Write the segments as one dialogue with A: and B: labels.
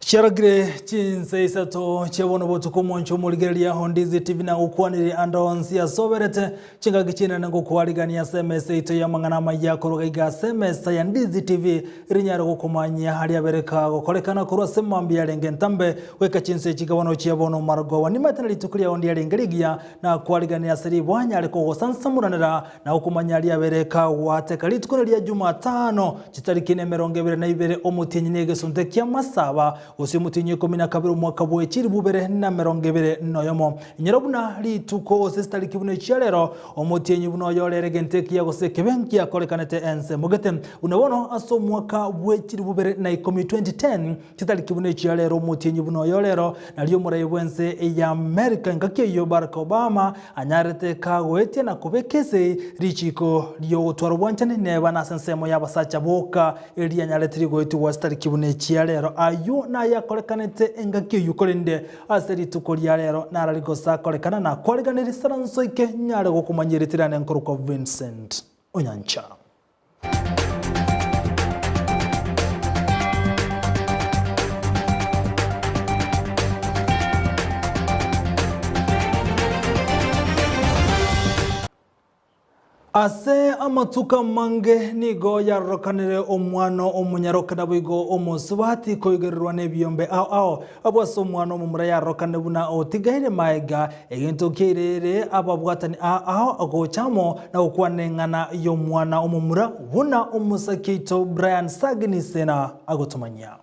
A: Amayia Chinsa Isato chebono botuko moncho muligeria Ndizi TV na ukwaniri andonsi ya soberete chinga gichina nango kwaligania SMS ito ya mangana Amayia koroga SMS ya Ndizi TV rinyaro gukumanya hali abereka gukolekana kurwa semambi alenge ntambe weka Chinsa chigabano chebono margo wani matana litukulia ondi alengerigia na kwaligania seri bwanya aliko gosansamuranira na ukumanya hali abereka wateka litukulia Jumatano chitariki 22 omutinyi negesonte kya masaba Usimutinye 12 mwaka bw'ekiri bubere na 20 nyerobuna lituko sestali kibune cyalero omutinyi buno yorerege nteki yagose benki yakorekanete ense mugete unabono aso mwaka bw'ekiri bubere na 2010 kitali kibune cyalero omutinyi buno yorero naliyo murayibwense ya America ngakiyo Barack Obama anyarete kagwete na kubekese richiko lyo twarubwanchane neba na sensemo yabasacha boka eli anyarete goitu wastali kibune cyalero ayo na yakorekanete engakyo yukolende aseri tukolia lero naraligosa kolekana na kwaleganira saransoike nyare gokumanyiretirana nkoruko Vincent Onyancha. Ase amatuka mange nigo yarokanire omwano omunyarokana bwigo omusubati koigererwa nebyombe ao abwaso omwano omumura yarokane buna otigaire maega egento kirere ababwatani ao agochamo na okwanengana yomwana omumura buna omusakito Brian Sagnisena agotomanya.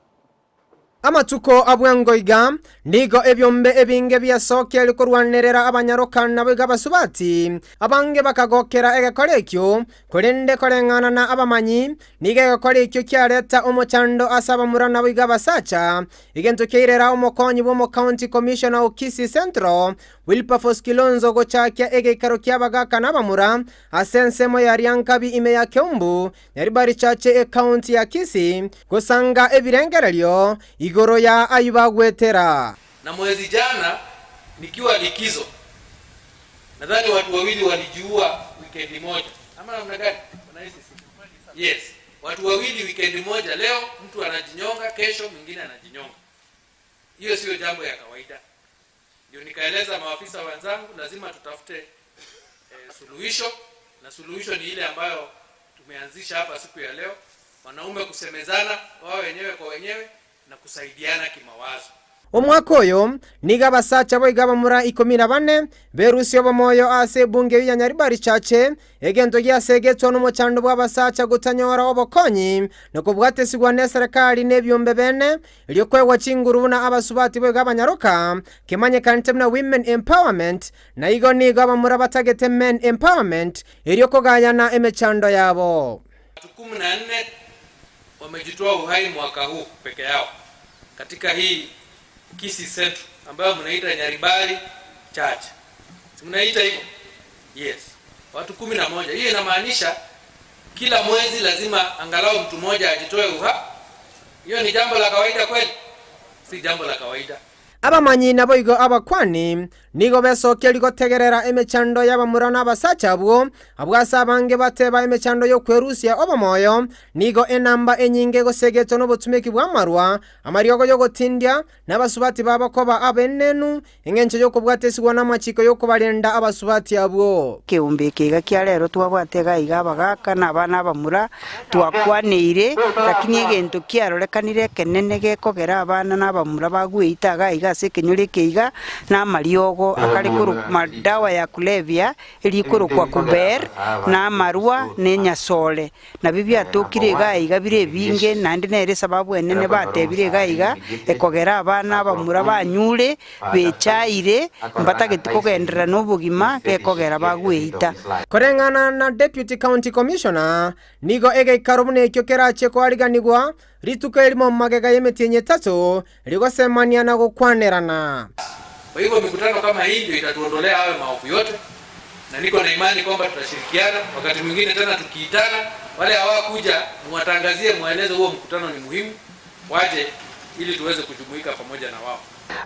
B: Amatuko abwengoiga nigo ebyombe ebinge byasoke likurwanerera abanyarokana bwiga basubati abange bakagokera egekolekyo kurende korengana na abamanyi nige egekolekyo kyaleta omochando asaba murana bwiga basacha igento kirera omokonyi bo county commissioner okisi centro Wilberforce Kilonzo gochakya egekaro kyabagaka nabamura asensemo yaryankabi ime ya Kembu yaribari chache county ya Kisi gosanga ebirengerelyo igoro ya ayubagwetera.
C: Na mwezi jana nikiwa likizo nadhani watu wawili walijiua weekend moja ama namna gani? Yes, watu wawili weekend moja, leo mtu anajinyonga, kesho mwingine anajinyonga. Hiyo sio jambo ya kawaida. Ndio nikaeleza maafisa wenzangu lazima tutafute suluhisho, na suluhisho ni ile ambayo tumeanzisha hapa siku ya leo, wanaume kusemezana wao wenyewe kwa wenyewe na kusaidiana kimawazo.
B: Omwaka oyo niga basacha boiga bamura 14 berusyo bomoyo ase bunge ya Nyaribari chache egento gyasegetwa n'omuchando bwa basacha gutanyora obokonyi nokubwatesigwa ne serikali nebyombe bene lyokwegwa chingurubuna abasubati boiga abanyaroka kemanye kanite na women empowerment na igo niga bamura batagete men empowerment eryokogayana emechando yabo.
C: 14 wamejitoa uhai mwaka huu peke yao katika hii Kisi Central ambayo mnaita Nyaribari Church. Si mnaita hivyo? Yes. Watu 11. Hiyo inamaanisha kila mwezi lazima angalau mtu mmoja ajitoe uhai. Hiyo ni jambo la kawaida kweli? Si jambo la kawaida.
B: Abamanyi nabo igo abakwani nigo besoke ligotegerera emechando y'abamurana abasacha abwo abwasabange bateba emechando yo kwerusia obamoyo nigo enamba enyinge gosegeto no botumeki bwamarwa amaryogo yo gotindya n'abasubati babakoba abenenu engencho yo kubwatesigwa n'amachiko yo kubalenda abasubati abwo.
D: Keumbe kega kyalero twabwatega igabagaka n'abana abamura twakwanire lakini egento kyarolekanire kenene gekogera abana n'abamura bagwitaga ase kenyure keiga na mariogo akalikuru madawa ya kulevya elikuru kwa kuber na marua nenya sole na bibya tokire gaiga bire binge nandi nere sababu enene batebire gaiga ekogera abana abamura banyure bechaire mbatageti kogendera n'obugima kekogera bagweita.
B: Korengana na deputy county commissioner nigo egeikaro bune kyokerache kwaliganigwa rituka elimo magega yemetenye 3 ligosemania na gukwanerana.
C: Kwa hivyo mikutano kama hii ndio itatuondolea hayo maovu yote, na niko na imani kwamba tutashirikiana. Wakati mwingine tena tukiitana, wale hawakuja muwatangazie, mueleze huo mkutano ni muhimu, waje ili tuweze kujumuika pamoja na wao.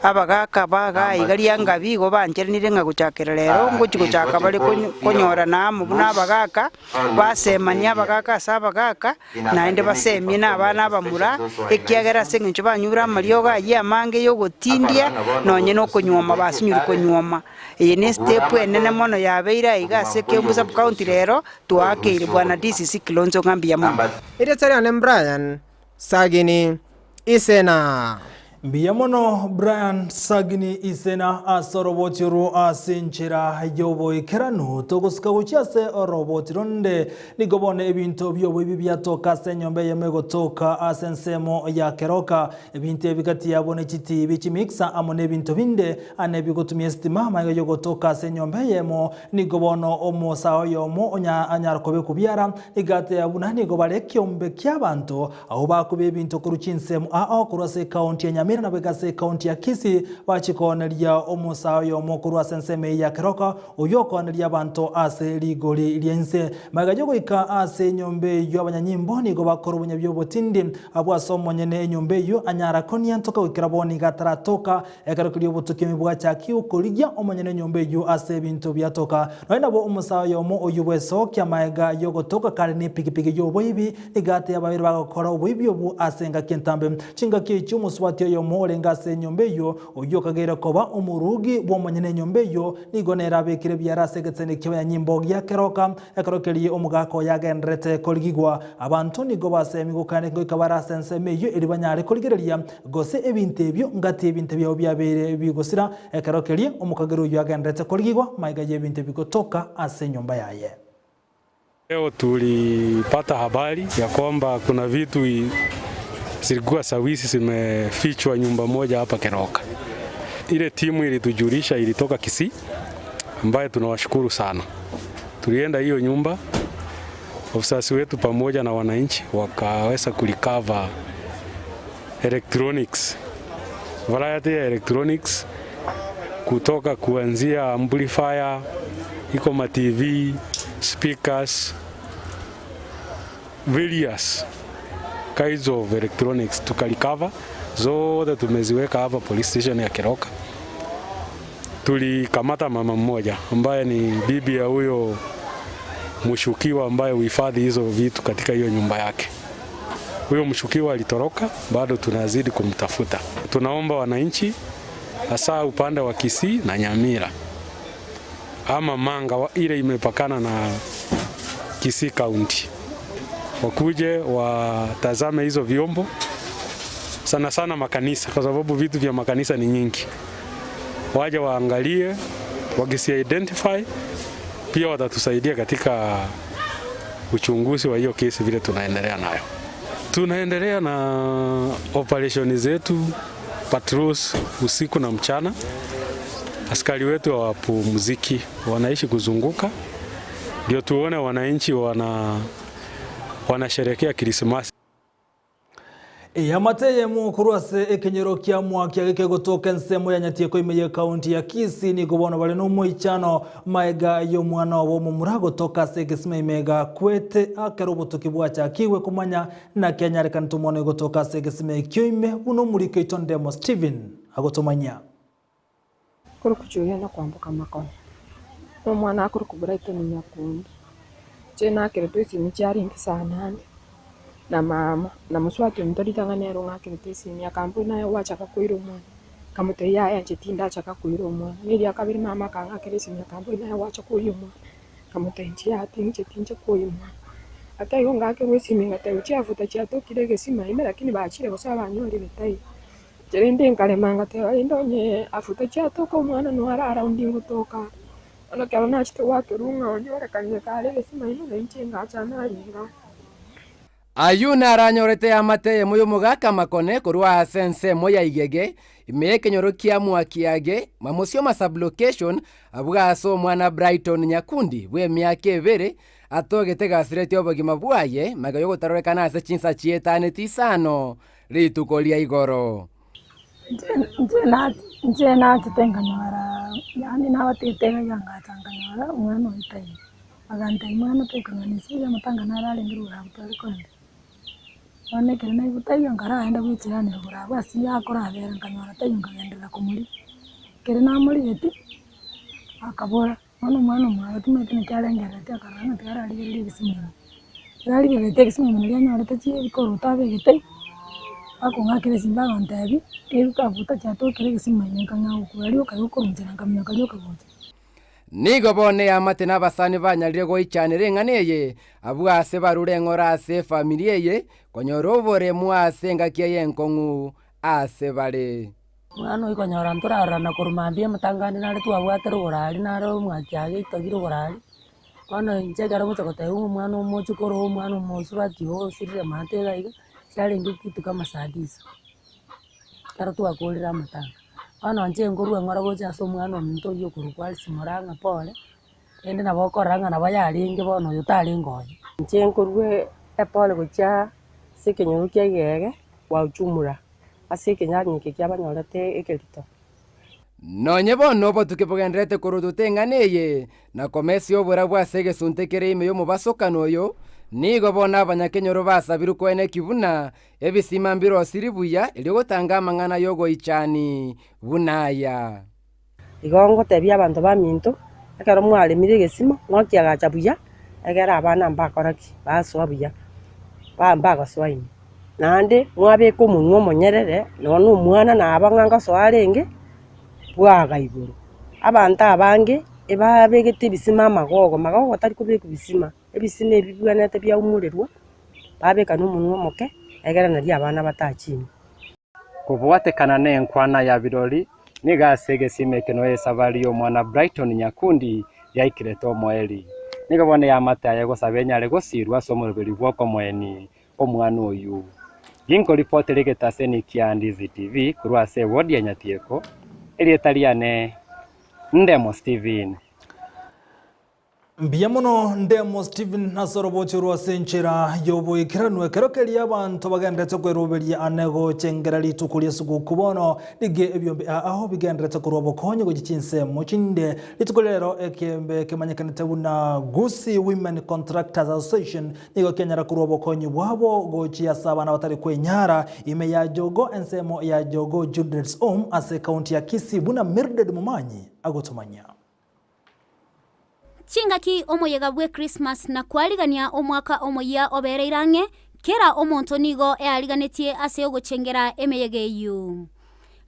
D: abagaka bagaigaria ngabi go banjernire nga guchakira rero nguchi guchaka bali konyora namu n'abagaka basemania abagaka sabagaka naende basemye n'abana bamura ekiagera sengincho banyura marioga yamange yo gotindia nonye no konyoma basinyuri konyoma iyi ni step enene mono yabeira igase Kiambu sub county rero tuakire bwana DCC Kilonzo ngambia mu
B: ire tsariane Brian Sagini Isena
A: Biyamono Brian Sagini Isena asorobotiru asinchira yobo ikeranu toguska guchase orobotironde nigobone ebintu byobo bibyatoka senyombe yemego toka asensemo ya keroka ebintu bigati yabone chiti bichimixa amone ebintu binde ane bigotumye stima mayo yogotoka senyombe yemo nigobono omusao yomo onya anyarkobe kubyara igate yabuna nigobale kyombe kyabantu aho bakube ebintu kuruchinsemo kurase county ya Nyamira na begase county ya Kisii bachikoneria omusao yomukuru asenseme ya keroka uyokoneria abantu ase ligoli lyense magajogo ika ase nyombe yo abanyanyimbo nigo bakora ubunyabyo abwasomo nyene nyombe yo anyara konia ntoka wikiraboni gataratoka ekarokiri obutukimi bwa chaki ukoligia omonyene nyombe yo ase bintu byatoka naenda bo omusao yomo oyubweso kya maega yo gotoka kare ni pikipiki yo boibi igate yababiri bagakora obuibi obu asenga kentambe chinga kichu muswatyo yomo olenga se nyombe yo oyokagera koba umurugi bwomonyene nyombe yo nigonera bekire byarase getsene kya nyimbo ya keroka ekarokeri omugako yagendrete koligigwa abantu nigo basemi gukane ngo ikabara senseme yo eri banyare koligereria gose ebintu ebyo ngati ebintu byo byabere bigosira ekarokeri omukagero yagendrete koligigwa maiga y'ebintu bigotoka ase nyomba yaye.
E: Leo tulipata habari ya kwamba kuna vitu zilikuwa sawisi zimefichwa nyumba moja hapa Keroka. Ile timu ilitujulisha ilitoka Kisii ambaye tunawashukuru sana. Tulienda hiyo nyumba, ofisasi wetu pamoja na wananchi wakaweza kulikava electronics. Variety ya electronics kutoka kuanzia amplifier, iko ma TV, speakers, various kinds of electronics tukalikava zote tumeziweka hapa police station ya Keroka. Tulikamata mama mmoja ambaye ni bibi ya huyo mshukiwa ambaye uhifadhi hizo vitu katika hiyo nyumba yake. Huyo mshukiwa alitoroka, bado tunazidi kumtafuta. Tunaomba wananchi hasa upande wa Kisii na Nyamira ama Manga ile imepakana na Kisii County, wakuje watazame hizo vyombo, sana sana makanisa, kwa sababu vitu vya makanisa ni nyingi. Waje waangalie, wakisi identify, pia watatusaidia katika uchunguzi wa hiyo kesi vile tunaendelea nayo. Tunaendelea na operation zetu, patrols usiku na mchana. Askari wetu hawapumziki, wanaishi kuzunguka ndio tuone wananchi wanasherehekea Krismasi.
A: Yamateye mukuru ase ekenyero kya mwaki ageke gotoka nsemo ya Nyatieko imeye county ya Kisii ni gobono bale no muichano maega yo mwana wo mu murago toka se gisime imega kwete akero butuki bwa chakiwe kumanya na Kenya kan tumone gotoka se gisime kyoime uno murike itondemo Steven agotomanya
F: kuri kujuya no kwambuka makoni no mwana akuru kubura itoni nyakundi jena kere twisi michari nkisana na mama na muswati mtoditanga nero ngakire twisi nyakambu nayo wachaka kuiro mwana kamute yaya nchetinda chaka kuiro mwana nili akabiri mama kanga kire si nyakambu nayo wacha kuiro mwana kamute nchia ati nchetinje kuiro mwana ata yo ngake wesi mingata uchiafuta chiato kirege sima ime lakini baachire bosaba nyoli betai jerende nkalemanga te ndonye afuta chiato ko mwana no arara undingo toka ono kalona chito wake runga onyora kanye kale sima ime nchenga achana linga
G: ayuna aranyorete amateye muyo mugaka makone kurwa sense moya igege imeke nyorokia mwakiage mamusio ma sublocation abwaso mwana Brighton Nyakundi bwe myake ebere atogete gasirete obogima bwaye magayo gotarorekana ase chinsa chietane tisano ritukolia igoro
H: njena tenganyara yani nabatitega yanga tanganyara umwana witai agante mwana tekanganisi ya matanga narali ngirura butari konde One kere na ibutayo ngara aenda gwikiranira bura basi yakora abera nkanyora tayo nkagendera kumuri kere na muri geti akabora mwana mwana tumete ne cyarengera takarana tyarari gisimo yari gete gisimo muri nyora tachi bikoro tabe gete ako ngakire simba ntabi ebukavuta cyatokere gisimo nyankanya ukuri ukayokorunjira nkamya kayokavuta
G: nigo bone amate n'abasani banyarire goicyanire nganeye abwase barurengora ase familie ye konyorobore muase ngakie yenkongu ase bare
I: mwana ikonyora nturarana kurumambie mutangani nari twabwatero burari naro mwakyage itogiro burari kono njegara mutokote umwana umuchukoro umwana umusurati ho sirire matega iga cyarenga kitu kama sadisa karo twakorera matanga ana nje ngorwe ngora gocha so mwana omuntu yo kurukwali simoranga pole ende nabokoranga nabayaringe bono yotari ngoye nje ngorwe epole gocha sekenyurukia yege wa uchumura asekenyanyike kyabanyorete ekerito
G: nonye bono botukibugendrete kurututenganeye na komesi obura bwasege suntekere ime yo mubasokano yo nigo bona abanyakenyoro basabiru kwene kibuna ebisima mbiro siribuya iri gutanga amangana yogo icani bunaya
I: igongo tebya abantu baminto akaro mwale mire gesimo mwakiagacha buya agera abana mbakoraki baswa buya bamba gaswaini nande mwabe ko munwo monyerere none umwana nabanganga swarenge bwaga iguru abantu abange ebabegete bisima magogo tari kubeka bisima ebisima ebibwanete bya umurirwa babeka n'umunwa moke egera nari abana batachini
J: kubwatekana n'enkwana ya birori nigasege simekeno esabari yo mwana Brighton Nyakundi yaikireto moeli nigabone yamata yago sabenyare gosirwa somurubiri bwoko mweni omwana oyu ginko report legeta ni kia Ndizi TV kurwase wodi ya Nyatieko elietaliane Ndemo Steven
A: Mbiyamuno Ndemo Steven nasorobochi rwasenchera yobo ikiranwe kerokelia abantu bagendetse kweroberia anego chengera litukulia sugu kubono lige ebyombe aho bigendetse kurobo konye gichinse muchinde litukolero ekembe kemanyekanete buna Gusi Women Contractors Association nigo kenyara kurobo konye bwabo gochi asabana batari kwenyara ime ya jogo ensemo ya jogo Children's Home ase county ya Kisii buna Mirded Mumanyi agotomanya
K: Chingaki omoyega bwe Christmas na kwaligania omwaka omoya obereirange kera omonto nigo ealiganetie ase ogochengera emeyegeyu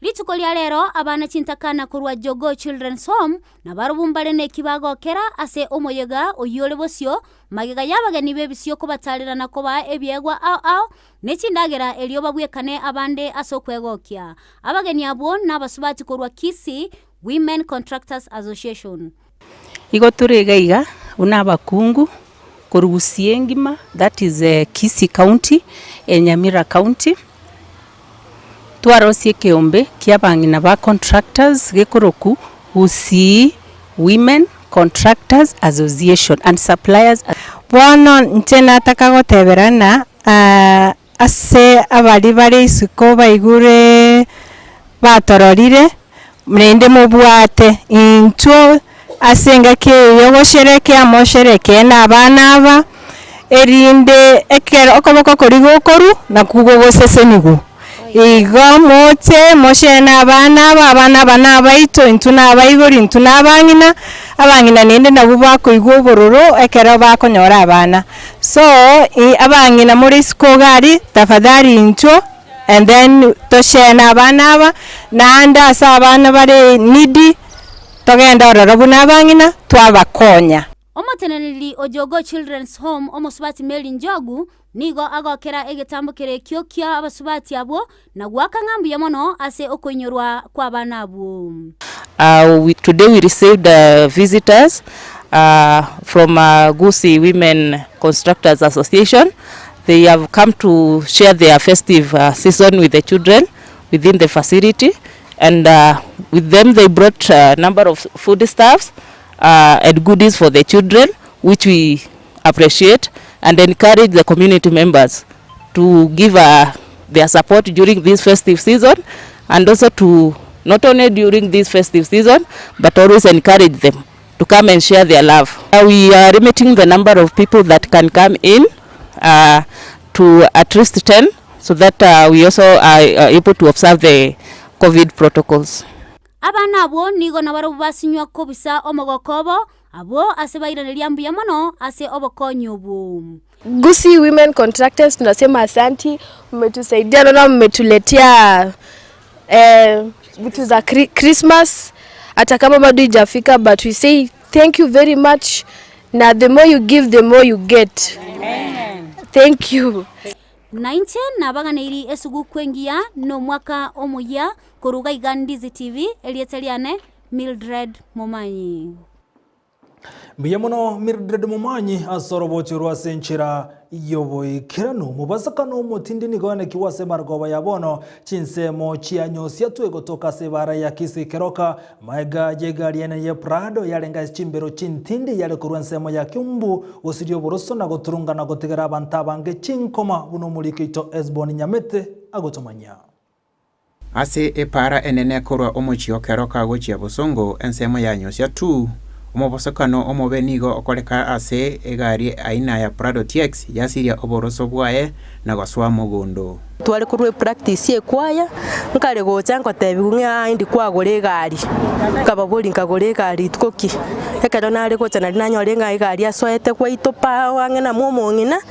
K: lituko lya lero abana chintakana kurwa Jogo Children's Home na barubumbale ne kibago kera ase omoyega oyole bosyo magega yabagani bebisyo ko batalira nakoba ebyegwa ao nechindagera elio babwekane abande asokwegokia abagani abo nabasubati kurwa Kisii Women Contractors Association
L: Igo turegaiga unabakungu kurugusiengima that is Kisii County Nyamira County twarosie keombe kiabangina ba contractors gekoroku Gusi Women Contractors Association and Suppliers bono ntena takagoteberana ase abali bari isuko baigure batororire mrende mubwate intwo asenga ke yogo sherekea moshereke na abana aba erinde ekero okoboko korigo koru na kugogo sesenigu igo mote moshe na abana bana baito intuna abaigori intuna abangina nende nabo bakoigo bororo ekero bakonyora abana so abangina muri skogari tafadhali intwo and then toshe na abana aba na anda sa abana bare nidi togenda ororo nabangina twabakonya
K: omotenanili ojogo Children's Home omosubati Meli Njogu nigo agokera egetambukire kyokia abasubati abo na gwakangambu yamono ase okonyorwa kwa bana abo
L: today we received visitors from Gusi Women Constructors Association. They have come to share their festive season with the children within the facility. And with them they brought a number of foodstuffs and goodies for the children, which we appreciate and encourage the community members to give their support during this festive season, and also to not only during this festive season but always encourage them to come and share their love. We are limiting the number of people that can come in
M: to at least 10 so that we also are able to observe the COVID protocols.
K: Abana abo nigo nabaro basinywa kobisa omogokobo abo ase bairaneria mbuya mono ase obokonyobu.
N: Gusi women contractors tunasema asanti, mmetusaidia na mmetuletea vitu za Christmas hata kama bado haijafika, but we say thank you very much, na the more you give the more you get. Amen. Thank you.
K: 19 nabaganiri esugu kwengia no mwaka omoya kuruga iga Ndizi TV elieteliane Mildred Momanyi.
A: Biyamono Mildred Momanyi asorobochirwa senchira yoboikirano mubasakano mutindi nigone kiwase margoba yabono chinsemo chianyo siatwe gotoka sebara ya kisikeroka maiga jegariene ye Prado yalenga chimbero chintindi yale kurwensemo ya Kiumbu osidio boroso na goturunga na gotegera bantabange chinkoma buno mulikito Esbon Nyamete agotomanya.
O: Ase epara enene korwa omochio keroka gochia bosongo ensemo ya nyosia tu omobosokano omobenigo okoleka ase egari aina ya Prado TX yasiria oboroso bwae na goswa mugondo
P: twale kurwe practice ekwaya nkale gocha ngotebi ng'a indi kwagore gari kababuli nkagore gari tkoki ekero nale gocha nali nanyore ng'a gari asoete kwa itopa wange na momongina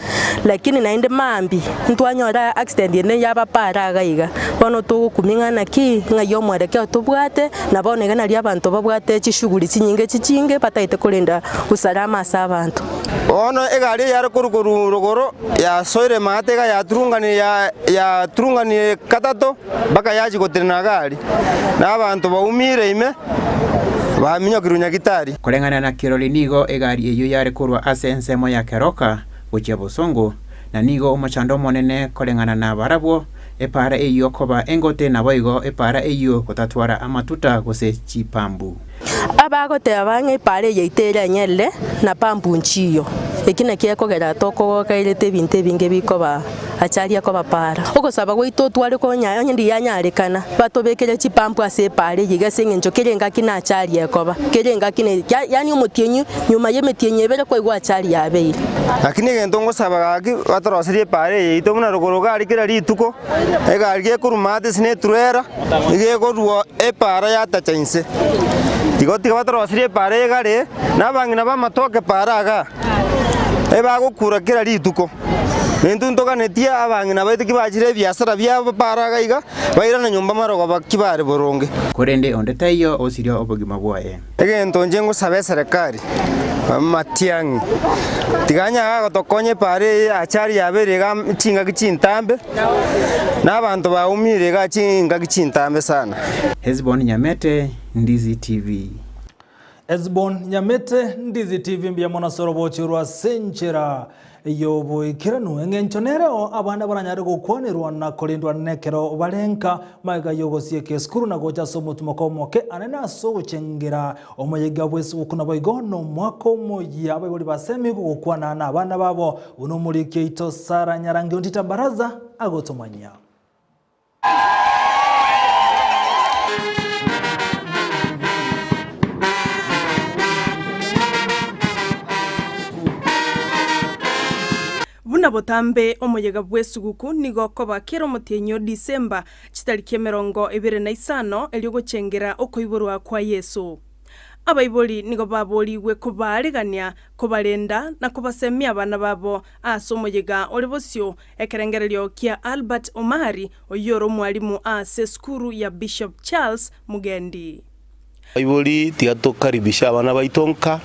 P: lakini nainde mambi ntwanyora accident ene yaba para gaiga bono to kumingana ki ngayo mwareke otubwate na bonega nali abantu babwate chishuguli chinyinge chichinge pataite kulinda usalama sabantu
Q: ono egari yare kurukuru rogoro ya soire matega ya turungani katato baka yaji gotirina gari na abantu baumire ime baminya kirunya gitari
O: kolengana na kiroli nigo egari eyo yare kurwa asensemo ya keroka gochia bosongo na nigo omachando monene kolengana na barabwo epara eyo koba engote na boigo epara eyo kotatwara amatuta gose chipambu
P: abagote abange pare yeitera nyelle na pambu nchiyo ekina kiekogera toko kairete binte binge bikoba acharia ko bapara ogosaba goito tware ko nyayo ndi yanyarekana batobekere chipampu ase pare yigasenye njokerenga kina acharia koba kerenga kine yani umutienyu nyuma yemetienye bere ko igwa acharia abeire
Q: lakini gento ngosaba gaki batorosirie pare yeito muna rogoroga arikira rituko egari gekurumate sine turera igekorwo epara yatachainse tigoti batorosirie pare gare nabangina bamatoke paraga eba gukura kira rituko Nentu ntoka netia abangina baite kibachire biasara bya paraga iga baira na nyumba marogo bakibare boronge
O: korende ondetayo osirio obogima bwae
Q: egento njengo sabe serikali matiangi tiganya gotokonye pare achari yabere ga chinga gichintambe n'abantu baumire ga chinga gichintambe sana.
O: Esbon Nyamete, Ndizi TV.
A: Esbon Nyamete, Ndizi TV mbia mwana sorobo chirwa senchera yobo ikiranu engenchonereo abana baranyare gukwanirwa na kolindwa nekero balenka maiga yogosie ke skuru na gocha somo tumokomoke anena so gucengera omoyiga bwesu kuna boigono mwako moyi ababuli basemi gukwana na abana babo uno muri keito Sara Nyarangi ondita baraza agotomanya.
R: Buna botambe omoyega bwesuguku nigo koba kero motenyo Disemba chitariki 25 elio gochengera okoiborwa kwa Yesu. Abaiboli nigo baboliwe kubaregania kubalenda na kubasemia abana babo ase omoyega olebosio ekerengerero kia Albert Omari oyoro mwalimu ase skuru ya Bishop Charles Mugendi.
S: Abaiboli tiatokaribisha abana baitonka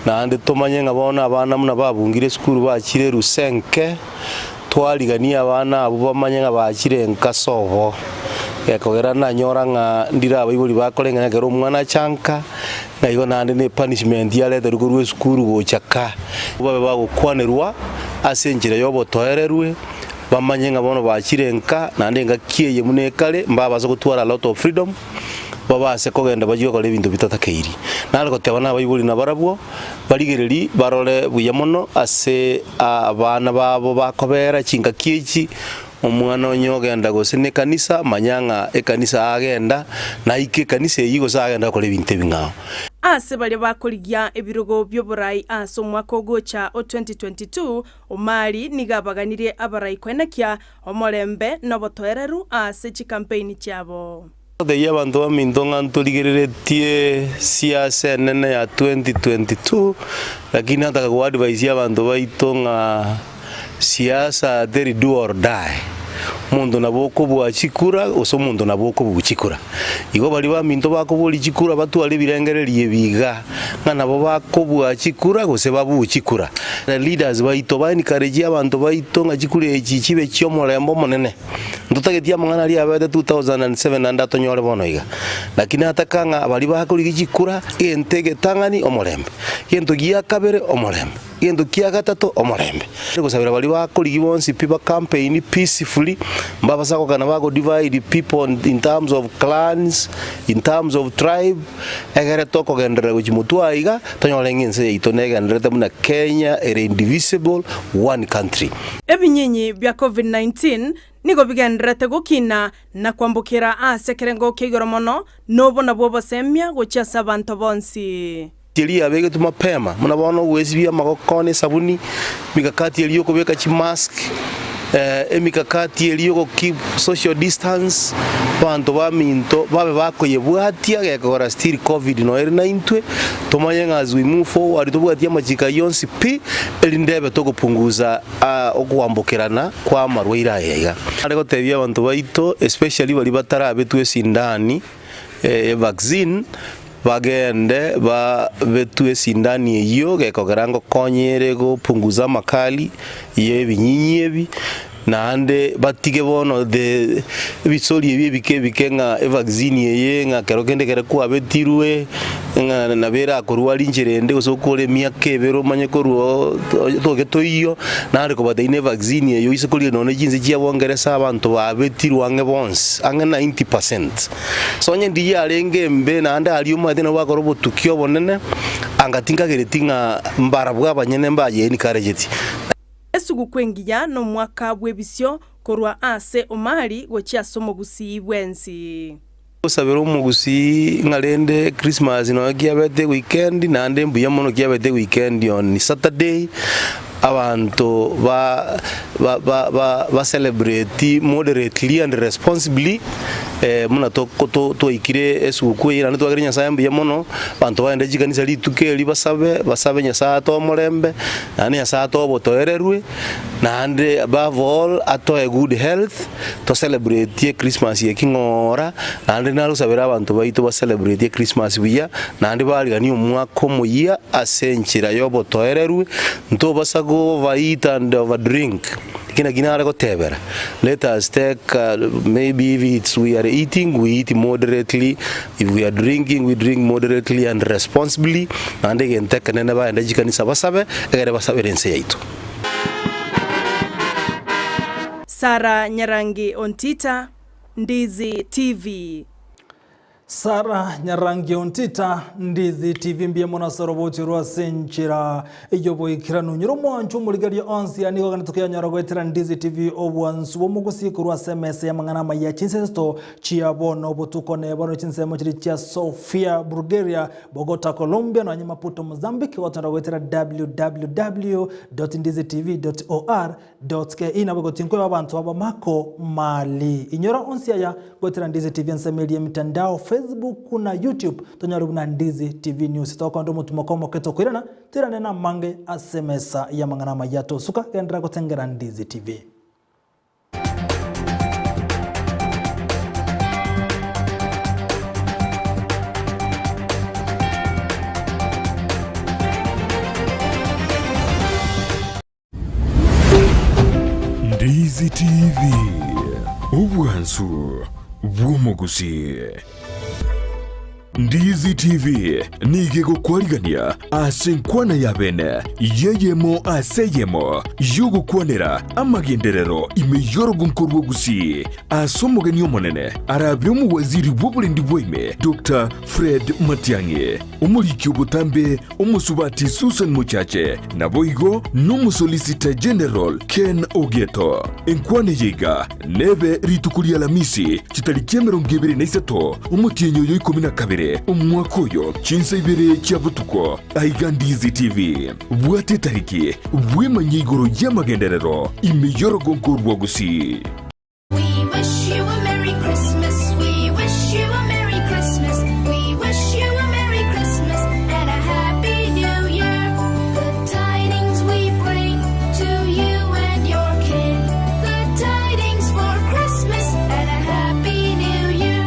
S: na ande tomanye ngabona abana muna babungire skuru bakire rusenke twarigania abana abo bamanye ngabakire nkasobo yakogera na nyora nga ndira abaiboli bakolengana kero mwana chanka na igo nande ne punishment ya leta ruguru skuru gochaka babe bagukwanerwa asenjira yobo toererwe bamanye ngabona bakire nka nande ngakiye munekale mbabaza gutwara a lot of freedom babase kogenda bagiye kole bintu bitatakeiri nalego tebana abayibuli na barabwo barigereri barole buyamono ase abana babo bakobera chinga kieki omwana onyogenda gose ne kanisa manyanga ekanisa agenda na ike kanisa yigo sagenda kole bintu bingao
R: ase bali bakoligia ebirogo by'oburai ase omwaka ogocha o 2022 omali nigabaganirie abarai kwenekia omolembe nobotoereru ase chikampeni chabo.
S: The abantu bamintonga nturigereretie siasa nene ya 2022 lakini hata kwa advice abantu baitonga siasa they do or die. Mundu naboko bwachikura oso mundu naboko buchikura igo bali baminto bakoboli chikura batwale birengererie biga ngana bo bakobwa chikura gose babuchikura leaders baito bani kareji abantu baito ngachikure echichibe chyomolembo monene ndutagetia mangana ali abete 2007 andatonyore bonoiga lakini atakanga bali bakoli chikura entege tangani omolembe yento giya kabere omolembe yendo kia gatatu omolembe gusabira bali bakoli bonsi people campaign peacefully mbaba sako kana bago divide people in terms of clans, in terms of tribe egere toko gendera guchimutwa iga tonyole nginse itonega ndrete muna Kenya ere indivisible one country.
R: Ebinyenyi bya COVID-19 nigo bigendrete gukina na kwambukira ase kerengo kigoro mono nobo nabo basemya gochasa abantu bonsi.
S: Tilia bege tumapema munabona uwezibia magokone sabuni mikakati eliyo kubeka chi mask emikakati eliyo keep social distance bantu baminto babe bakoyebwatia gekora still covid no 19 tomayenga as we move forward tubwatia machika yonsi pi elindebe tokupunguza okuambukirana kwa marwaira yega ariko tebia bantu baito especially bali batarabe twesindani vaccine bagende ba betue sindani iyo gekogerango konyere go punguza makali yebinyinyi ebi nande batige bono de bisoli ebi bikenga vaccine yenga kerokende kere kwa betirwe na bera korwali njerende osokole miake bero manye korwo togeto iyo nare ko badaine vaccine yo isekoli none jinze jia bongeresa abantu babetirwa ange bonse ange 90%. Sonye ndiye alenge mbe nande ali umade no bakorobo tukyo bonene angatinga geretinga mbarabwa abanyene mbaye ni karejeti.
R: Esugu kwengiya no mwaka bwebisyo korwa ase omali gochiasomo gusibwensi.
S: Sabero mugusi ngalende Christmas no kiabete weekend nande mbuya mono kiabete weekend on Saturday abantu ba celebrate moderately and responsibly muna to ikire esuku ira ndo agrinya sayambi yamono bantu baende jikanisa litukeli basabe nyasa to molembe nani nyasa to botoererwe nande above all ato a good health to celebrate Christmas ye kingora nande nalo sabera abantu baito ba celebrate Christmas biya nande bali gani umwaka moya asenchira yo botoererwe nto basago overeat and overdrink. Let us take maybe if we are eating, we eat moderately. If we are drinking, we drink moderately and responsibly. And again, take an enaba and education sabasabe, egerebasabe rense yaitu.
R: Sara Nyarangi Ontita, Ndizi TV.
A: Sara Nyarangi Ontita, Ndizi TV mbia mwana soroboti rwa senchira ijobo ikiranu nyiromo nchu muligaria onsi aniko kanatukia nyarago etira Ndizi TV obuansu womugusi kurwa SMS ya mangana ya Chinsa Isato chia bono butukone bono Chinsa mochiri chia Sofia Bulgaria Bogota Colombia na Maputo Mozambique watarago etira www.ndizitv.or.ke na bogotinko y'abantu abamako Mali inyora onsi ya gotira Ndizi TV nsemelie mitandao Facebook na YouTube tonyarubu na Ndizi TV News toko ndo mutumokomo keto kwirana tirane na mange asemesa ya mangana mayato suka gendra gotengera Ndizi TV.
T: Ndizi TV ubwansu bw'umugusi. Ndizi TV nigego kwarigania asenkwana yabene yeyemo aseyemo yugo kwanera amagenderero imeyoro gunkorwo gusi asomugeni omonene arabyo mu waziri w'uburendi bweme Dr. Fred Matiang'i umuliki ubutambe umusubati Susan Muchache naboigo n'umusolicitor general Ken Ogeto enkwane yiga nebe ritukulia lamisi kitali 2023 umutienyo yo 12 kabere umwaka uyu Chinsa ibere cya butuko aiga Ndizi TV bwate tariki bwimanye igoro y'amagenderero imiyorogo ngorwa gusi.
U: We wish you a Merry Christmas. We wish you a Merry Christmas. We wish you a Merry Christmas and a Happy New Year. Good tidings we bring to you and your kin. Good tidings for Christmas and a Happy New Year.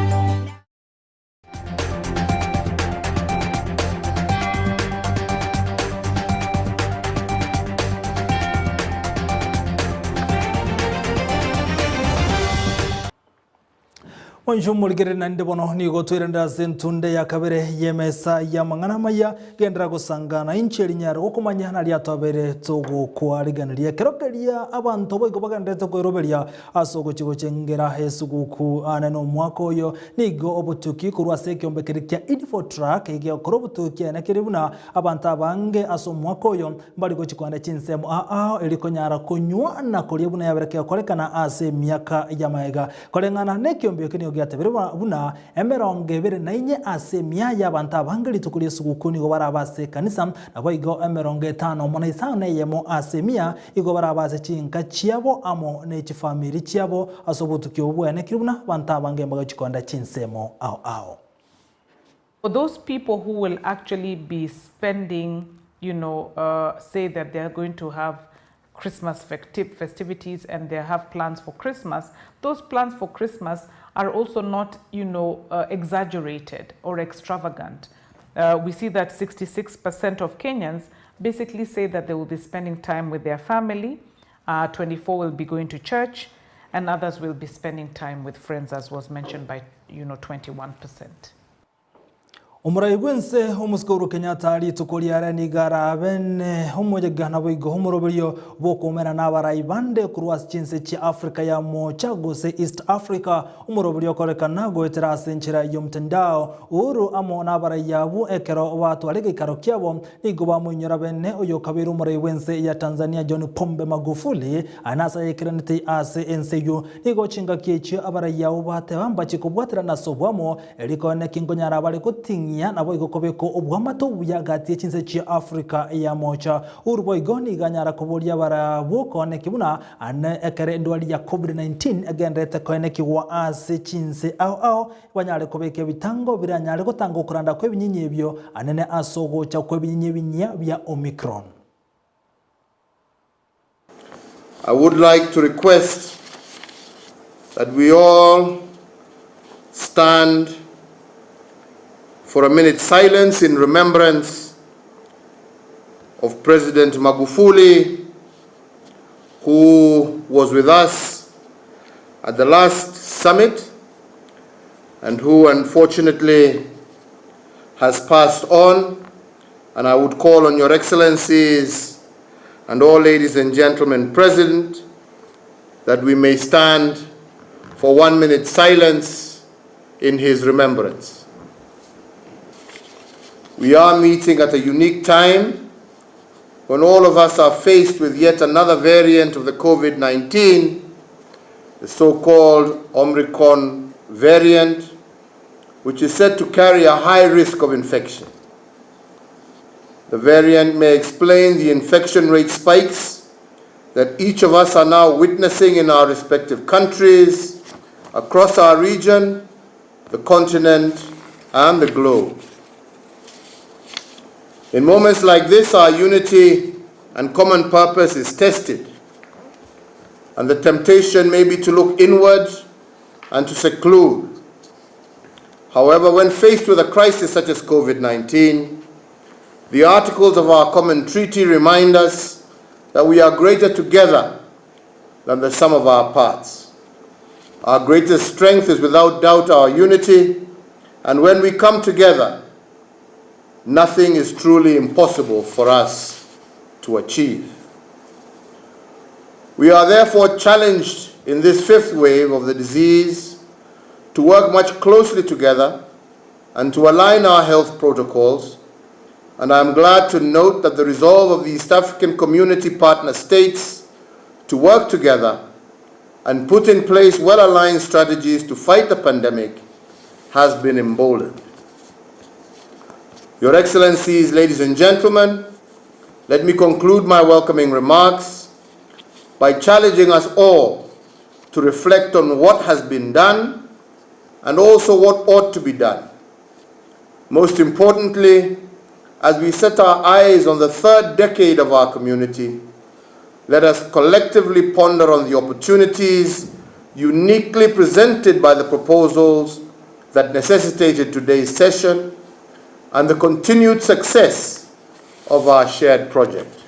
A: Wanjumulgere nande bono ni gotwirenda sentunde ya kabere yemesa ya mangana maya gendera gusangana incheri nyaro okumanya na lya tabere togo kwariganiriye kerokeria abantu boy kubagandete ko roberia asogo chigo chengera hesuguku aneno mwako yo nigo obutuki kurwa sekyombe kirikia info track ege korobutuki na kiribuna abantu abange aso mwako yo bali go chikwanda chinsemo elikonyara kunywa na kolibuna yabereke kolekana ase miaka ya maega kolengana nekyombe kini gyatebere buna emeronge bere nainye asemia y'abantu abangiri tukuriye suguku nigo barabase kanisa nabo igo emeronge 5 mona isana yemo asemia igo barabase chinka chiabo amo ne chifamily chiabo asobutukyo bwene kiribuna bantu abange mbaga chikonda chinsemo ao.
V: For those people who will actually be spending, say that they are going to have Christmas festivities and they have plans for Christmas, those plans for Christmas are also not, exaggerated or extravagant. We see that 66% of Kenyans basically say that they will be spending time with their family, 24% will be going to church, and others will be spending time with friends, as was mentioned by, 21%.
A: Umuraibwense umuskuru Kenyatta ali tukuliara ni garabene umujegana boigo umuroberio bokomera n'abaraibande kurwas Chinsa chi Africa ya mochagose East Africa umuroberio korekana goetera senchira yo mtandao uru amo n'abarayabu ekero watu alege karo kyabo nigo bamunyora bene oyo kabiru umuraibwense ya Tanzania John Pombe Magufuli anasa yekiranite ase enseyo nigo chinga kiechi abarayabu bate bambachi kubwatira nasobwamo elikone kingonyara bali kutingi nabo igokobeko obwamato buyagati Chinsa chi Africa ya mocha urbo igoni ganyara kobolia barabo kone kibuna ane ekere ndwali ya COVID-19 agendete kone kiwa ase Chinsa ao banyale kobeke bitango biranyale gutanga kuranda kwe binyinyi ebyo anene asogo cha kwe binyinyi binya bya Omicron.
W: I would like to request that we all stand for a minute silence in remembrance of President Magufuli, who was with us at the last summit and who unfortunately has passed on. And I would call on your excellencies and all ladies and gentlemen present that we may stand for 1 minute silence in his remembrance. We are meeting at a unique time when all of us are faced with yet another variant of the COVID-19, the so-called Omicron variant, which is said to carry a high risk of infection. The variant may explain the infection rate spikes that each of us are now witnessing in our respective countries, across our region, the continent, and the globe. In moments like this, our unity and common purpose is tested, and the temptation may be to look inward and to seclude. However, when faced with a crisis such as COVID-19, the articles of our common treaty remind us that we are greater together than the sum of our parts. Our greatest strength is without doubt our unity, and when we come together, nothing is truly impossible for us to achieve. We are therefore challenged in this fifth wave of the disease to work much closely together and to align our health protocols, and I am glad to note that the resolve of the East African Community partner states to work together and put in place well-aligned strategies to fight the pandemic has been emboldened. Your Excellencies, ladies and gentlemen, let me conclude my welcoming remarks by challenging us all to reflect on what has been done and also what ought to be done. Most importantly, as we set our eyes on the third decade of our community, let us collectively ponder on the opportunities uniquely presented by the proposals that necessitated today's session and the continued success of our shared project.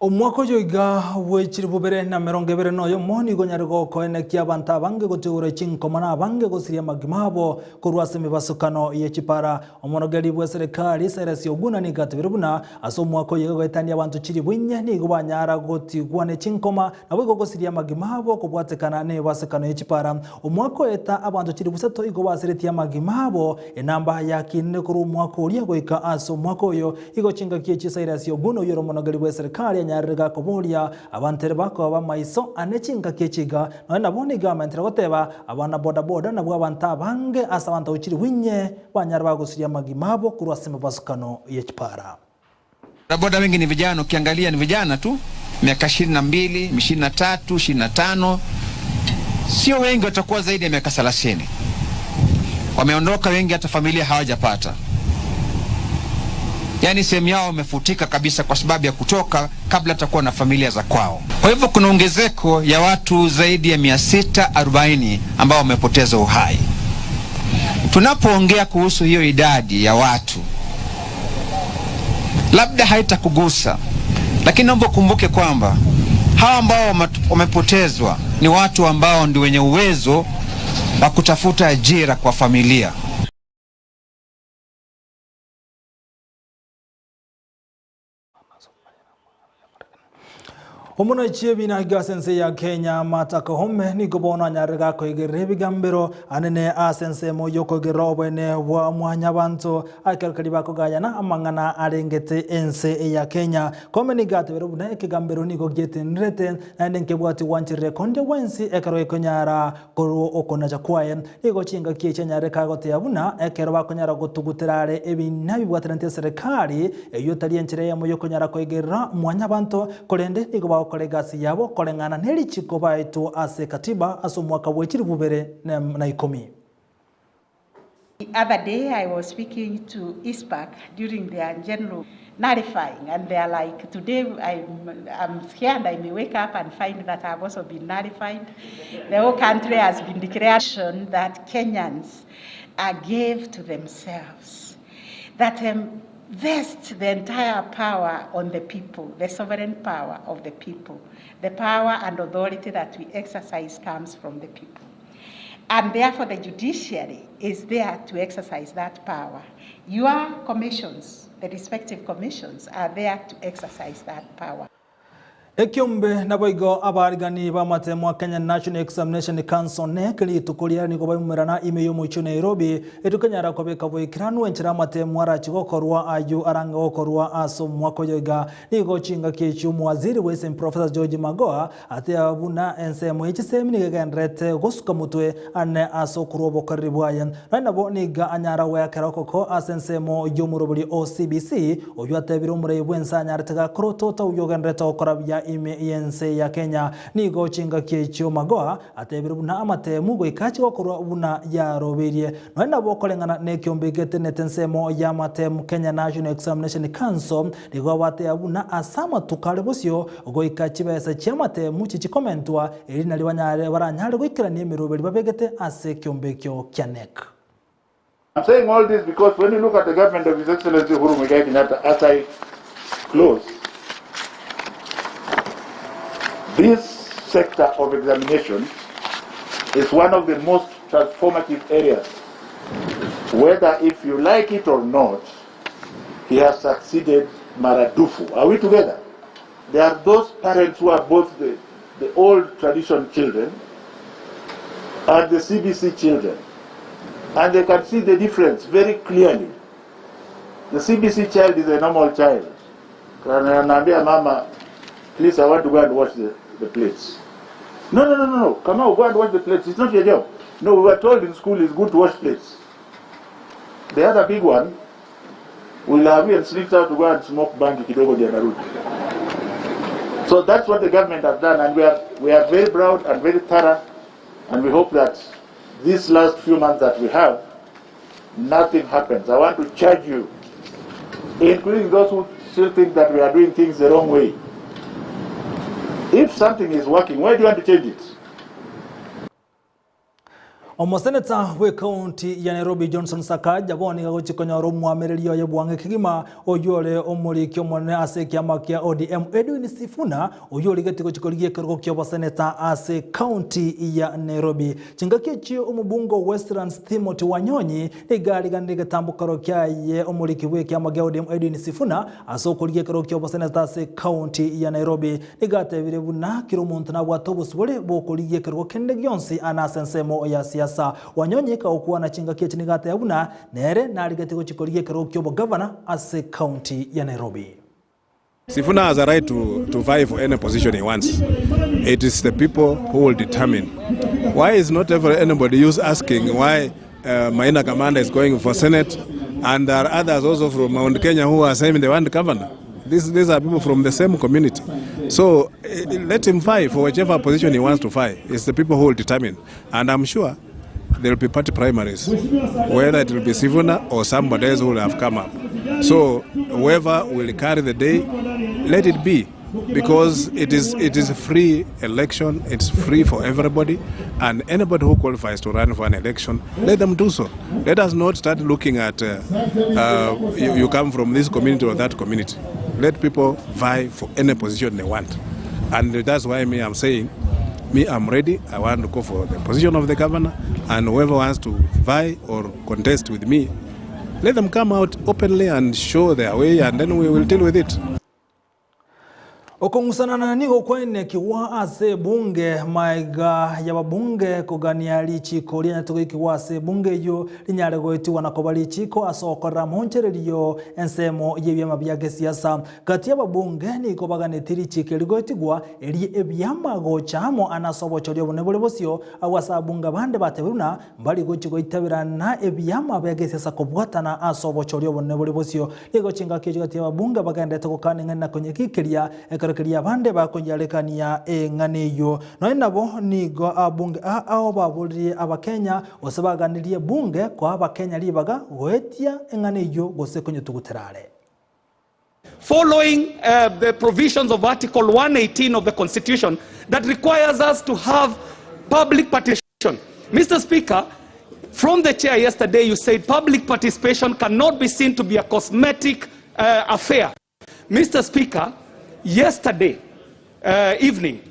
A: Omwako joiga wechiri bubere na meronge bere no yo moni gonyargo ko enekia banta bange gotegura chinkoma na bange gosiria magimabo kurwase mibasukano yechipara omonogeri bwa serikali seresi oguna ni gatebirubuna aso mwako yego gwetania abantu chiri bwinye ni gubanyara gotigwane chinkoma nabo gosiria magimabo kubwatekana ne basukano yechipara omwako eta abantu chiri busato igo baseretia magimabo enamba yakine kuru mwako uri goika aso mwako yo igo chinga kiechi seresi oguna yoro monogeri bwa serikali nyarega kobulia abantere bako abamaiso anechinga kechiga na boni government ragoteba abana boda boda na bwa banta bange asabanta uchiri winye banyara bagusiria magimabo kurwasema basukano yechipara.
B: Boda wengi ni vijana, ukiangalia ni vijana tu miaka 22, 23, 25. Sio wengi watakuwa zaidi ya miaka 30. Wameondoka wengi, hata familia hawajapata. Yani sehemu yao wamefutika kabisa kwa sababu ya kutoka kabla atakuwa na familia za kwao. Kwa hivyo kuna ongezeko ya watu zaidi ya 640 ambao wamepoteza uhai. Tunapoongea kuhusu hiyo idadi ya watu, labda haitakugusa, lakini naomba kumbuke kwamba hawa ambao wamepotezwa ni watu ambao ndio wenye uwezo wa kutafuta ajira kwa familia.
A: Omuno chiebi na gasense ya Kenya mataka home ni gobona nyarega ko igerebi gambero anene asense moyo ko gerobo ne wa mwanya bantu akalkali bako gayana amangana arengete ense ya Kenya kome ni gate beru ne ke gambero ni go gete nrete ande ke bwati wanchire konde wensi ekaro ekonyara ko okona jakwaye ni go chinga kieche nyareka go te abuna ekero bako nyara go tuguterare ebinabi bwatrante serikali eyo tali enchire ya moyo konyara ko igera mwanya bantu kolende ni go kolegasi yabo kolengana neli chiko baitu ase katiba aso mwaka wechiri bubere na ikomi.
C: The other day I was speaking to ISPAC during their general nullifying, and they're like, today I'm here and I may wake up and find that I've also been nullified. The whole country has been declared that Kenyans gave to themselves, that vest the entire power on the people, the sovereign power of the people. The power and authority that we exercise comes from the people. And therefore the judiciary is there to exercise that power. Your commissions, the respective commissions, are there to exercise that power.
A: Ekyombe naboigo abarigani ba matemo Kenya National Examination Council ne kali tukolia ni goba mumerana imeyo mu Nairobi edukanyara kobeka boikiranu enchira matemo arachigo korwa ayu aranga okorwa aso mwako yoga ni go chinga kechu mwaziri wese Professor George Magoha ate abuna ensemo ichisemi ni gendrete gosuka mutwe ane aso kurobo karibu ayen nabo ni ga anyara wa kerokoko asensemo yomurubuli OCBC oyu atebiro murebu ensanya artega krotota uyogendrete okorabya ime yense ya Kenya ni go chinga kecho Magoha atebiru na amatemu go ikachi okoro buna ya roberie no bo kolengana ne kyombe gete netensemo ya matemu Kenya National Examination Council ni go wate abuna asama tukale bosyo go ikachi besa chamatemu chichikomentwa eri nali banyare baranyare go ikira ne miroberi babegete ase kyombe kyo kyanek.
D: I'm saying all this because when you look at the government of His Excellency Uhuru Muigai Kenyatta as I close, this sector of examination is one of the most transformative areas. Whether if you like it or not, he has succeeded maradufu. Are we together? There are those parents who are both the old tradition children and the CBC children. And they can see the difference very clearly. The CBC child is a normal child. Mama, please, I want to go and wash the plates. No. Come on, go and wash the plates. It's not your job. No, we were told in school it's good to wash plates. the other big one, will have and sneaked out to go and smoke bangi kidogo dianarudi. So that's what the government have done, and we are very proud and very thorough, and we hope that these last few months that we have, nothing happens. I want to charge you, including those who still think that we are doing things the wrong way. If something is working, why do you want to change it?
A: Omoseneta we county ya Nairobi Johnson Sakaja boni gagochikonya romwamererio ya bwange kigima oyole omurikyo monne ase kiama kia ODM Edwin Sifuna oyole getiko chikoligie kergo kyo seneta ase county ya Nairobi chingake chio omubungo Westlands Timothy Wanyonyi igari gandike tambukaro kyaye omuriki we kiama kia ODM Edwin Sifuna asokoligie kergo kyo seneta ase county ya Nairobi igatebire buna kiromuntu na bwatobusbole bokoligie kergo kende gyonsi anasensemo ya siasa Wanyonyi kaukuwa na chinga kia chinigata ya una nere na aligatiko chikoligie kero kiobo governor ase county ya Nairobi.
E: Sifuna has a right to vie for any position he wants. It is the people who will determine. Why is not ever anybody use asking why Maina Kamanda is going for Senate, and there are others also from Mount Kenya who are saying they want governor. These are people from the same community. So let him vie for whichever position he wants to vie. It's the people who will determine. And I'm sure there will be party primaries, whether it will be Sifuna or somebody else who will have come up. So whoever will carry the day, let it be. Because it is a free election, it's free for everybody, and anybody who qualifies to run for an election, let them do so. Let us not start looking at you come from this community or that community. Let people vie for any position they want. And that's why I'm saying, I'm ready. I want to go for the position of the governor, and whoever wants to vie or contest with me, let them come out openly and show their way, and then we will deal with it.
A: Okongusana na nigo kwene kiwa ase bunge maiga ya babunge kugania lichiko lianyatuko kiwa ase bunge yo linyare goetiwa na koba lichiko asokora monchereriyo ensemo yebyama byage siasa kati ya babunge niko baganetiri chike ligoetigwa eli ebyama gochamo anasobochoryo bonebole bosio awasa bunga bande batebuna mbali gochiko itabirana ebyama byage siasa kobwatana asobochoryo bonebole bosio ligo chinga kejo kati ya babunge bagandete kokane na konyekikiria keria bande bakonjalekania nganeyo no nabo nigo abunge ao baburi abakenya osabaganirie bunge kwa abakenya libaga goetia nganeyo gose konyetuguterare.
F: Following the provisions of Article 118 of the Constitution that requires us to have public participation. Mr. Speaker, from the chair yesterday you said public participation cannot be seen to be a cosmetic affair. Mr. Speaker, yesterday evening,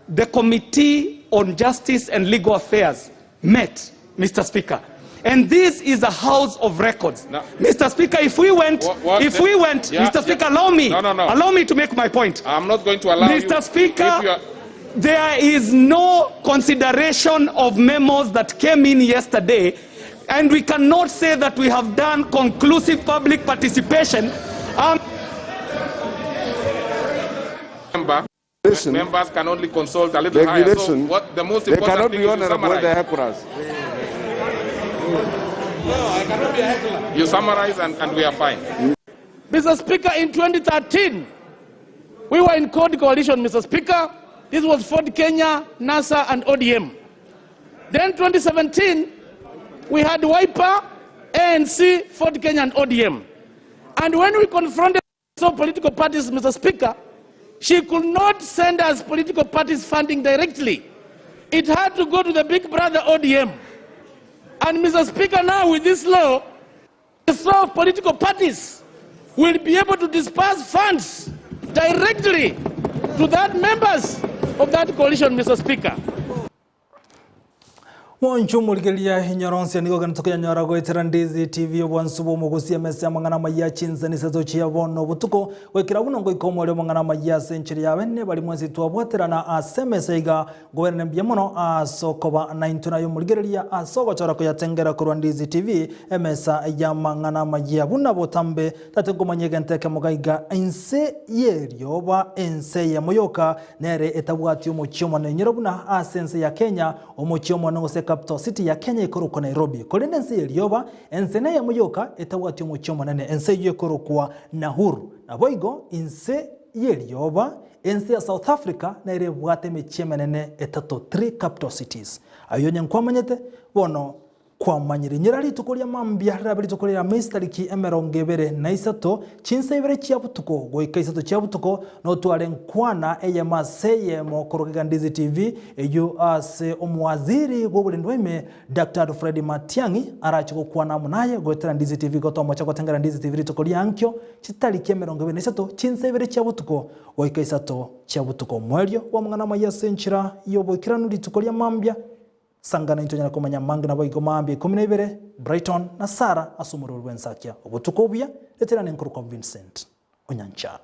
F: the Committee on Justice and Legal Affairs met, Mr. Speaker. And this is a house of records. No. Mr. Speaker, if we went, Mr. Speaker, allow me. Allow me to make my point.
H: I'm not going to allow you.
F: Mr. Speaker, there is no consideration of memos that came in yesterday, and we cannot say that we have done conclusive public participation.
H: Members can only consult a little higher. So what the most important thing is to summarize. No, I cannot be a heckler. You summarize and we are fine.
X: Mr. Speaker, in 2013, we were in coalition, Mr. Speaker. This was Ford Kenya, NASA, and ODM. Then 2017, we had Wiper, ANC, Ford Kenya, and ODM. And when we confronted some political parties, Mr. Speaker, she could not send us political parties funding directly. It had to go to the big brother ODM. And Mr. Speaker, now with this law, the flow of political parties will be able to disperse funds directly to that members of that coalition, Mr. Speaker.
A: Mwanchu mulgelia hinyaronsi niko ganatoka nyara goitera Ndizi TV obwansubo mugusia mese amangana Amayia Chinsa Isato chiabono butuko wekira buno ngo ikomole mangana Amayia century yabene bali mwezi twabwaterana asemeseiga governor byamono asokoba 9 yo mulgelia asogo chora ko yatengera ku Ndizi TV emesa ya mangana Amayia buna botambe tatego manyega nteke mugaiga ense yeryoba ense ya moyoka nere etabwati omuchyomo ne nyirobuna asense ya Kenya omuchyomo no capital city ya Kenya ikuruko Nairobi. Kolinde ense elioba ensene ya muyoka etawati omuchomo nene ense yekurukwa Nahuru. Naboigo ense yelioba ense ya South Africa na ire bwate mecheme nene etato 3 capital cities. Ayonye nkwamanyete bono kwa manyiri nyirari tukuria mambia rabiri tukuria mistariki emerongevere na isato Chinsa ibere chiabutuko goika isato chiabutuko no tware nkwana eye maseye mokorogega Ndizi TV eyo ase omwaziri gobulindweme Dr. Fred Matiang'i arachiko kwana munaye gotera Ndizi TV gotomba chako tengera Ndizi TV tukuria ankyo chitariki emerongevere na isato Chinsa ibere chiabutuko goika isato chiabutuko mwerio wa mwana maya senchira yobokiranuri tukuria mambia sangana intonyana komanya manga na boigo mambi 12 Brighton na Sara asumuru rwensakia obutuko bya letera nenkuru kwa Vincent Onyancha.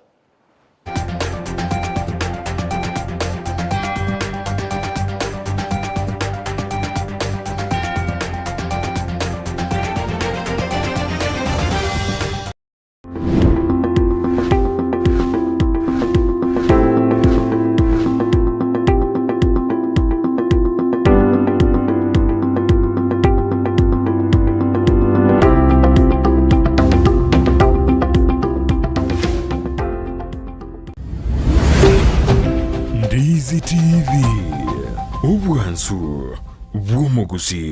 T: Ndizi TV, ubwansu bw'omugusi.